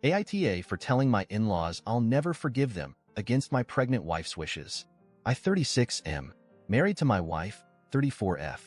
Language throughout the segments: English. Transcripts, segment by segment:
AITA for telling my in-laws I'll never forgive them against my pregnant wife's wishes. I 36M, married to my wife, 34F.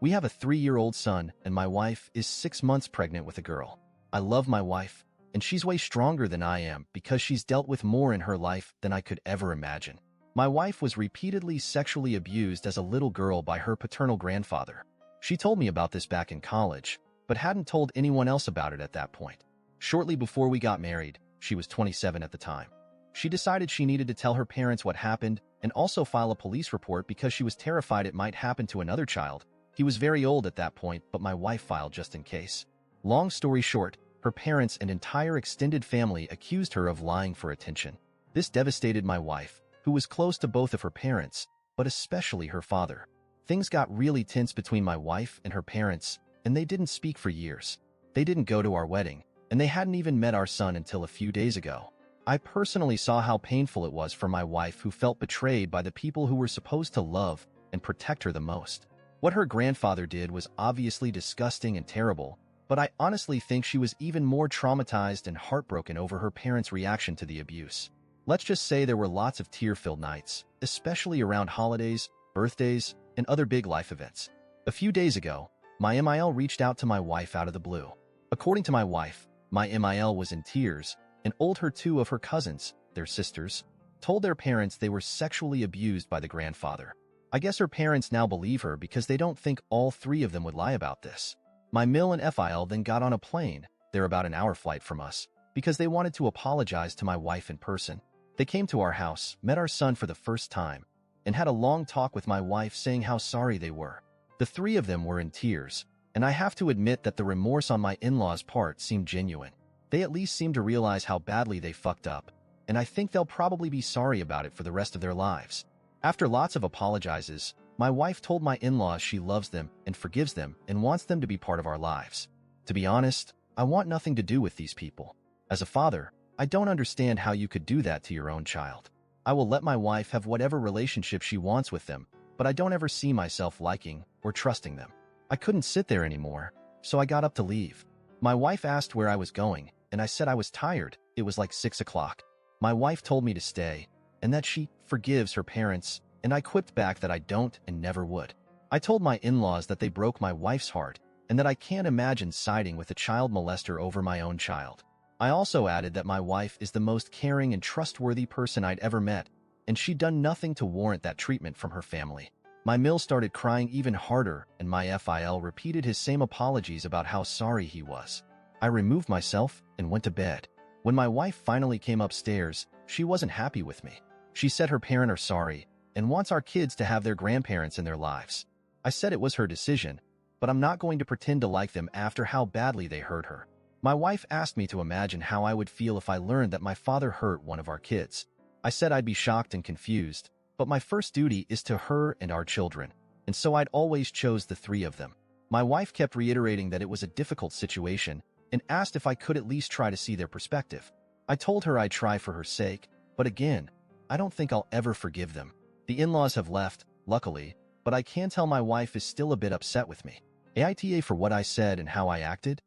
We have a 3-year-old son and my wife is 6 months pregnant with a girl. I love my wife, and she's way stronger than I am because she's dealt with more in her life than I could ever imagine. My wife was repeatedly sexually abused as a little girl by her paternal grandfather. She told me about this back in college, but hadn't told anyone else about it at that point. Shortly before we got married, she was 27 at the time. She decided she needed to tell her parents what happened and also file a police report because she was terrified it might happen to another child. He was very old at that point, but my wife filed just in case. Long story short, her parents and entire extended family accused her of lying for attention. This devastated my wife, who was close to both of her parents, but especially her father. Things got really tense between my wife and her parents, and they didn't speak for years. They didn't go to our wedding, and they hadn't even met our son until a few days ago. I personally saw how painful it was for my wife, who felt betrayed by the people who were supposed to love and protect her the most. What her grandfather did was obviously disgusting and terrible, but I honestly think she was even more traumatized and heartbroken over her parents' reaction to the abuse. Let's just say there were lots of tear-filled nights, especially around holidays, birthdays, and other big life events. A few days ago, my MIL reached out to my wife out of the blue. According to my wife, my MIL was in tears and told her 2 of her cousins, their sisters, told their parents they were sexually abused by the grandfather. I guess her parents now believe her because they don't think all 3 of them would lie about this. My MIL and FIL then got on a plane, they're about an hour flight from us, because they wanted to apologize to my wife in person. They came to our house, met our son for the first time, and had a long talk with my wife saying how sorry they were. The 3 of them were in tears, and I have to admit that the remorse on my in-laws' part seemed genuine. They at least seemed to realize how badly they fucked up, and I think they'll probably be sorry about it for the rest of their lives. After lots of apologizes, my wife told my in-laws she loves them and forgives them and wants them to be part of our lives. To be honest, I want nothing to do with these people. As a father, I don't understand how you could do that to your own child. I will let my wife have whatever relationship she wants with them, but I don't ever see myself liking or trusting them. I couldn't sit there anymore, so I got up to leave. My wife asked where I was going, and I said I was tired. It was like 6 o'clock. My wife told me to stay, and that she forgives her parents, and I quipped back that I don't and never would. I told my in-laws that they broke my wife's heart, and that I can't imagine siding with a child molester over my own child. I also added that my wife is the most caring and trustworthy person I'd ever met, and she'd done nothing to warrant that treatment from her family. My MIL started crying even harder, and my FIL repeated his same apologies about how sorry he was. I removed myself and went to bed. When my wife finally came upstairs, she wasn't happy with me. She said her parents are sorry and wants our kids to have their grandparents in their lives. I said it was her decision, but I'm not going to pretend to like them after how badly they hurt her. My wife asked me to imagine how I would feel if I learned that my father hurt one of our kids. I said I'd be shocked and confused, but my first duty is to her and our children, and so I'd always chose the 3 of them. My wife kept reiterating that it was a difficult situation and asked if I could at least try to see their perspective. I told her I'd try for her sake, but again, I don't think I'll ever forgive them. The in-laws have left, luckily, but I can tell my wife is still a bit upset with me. AITA for what I said and how I acted.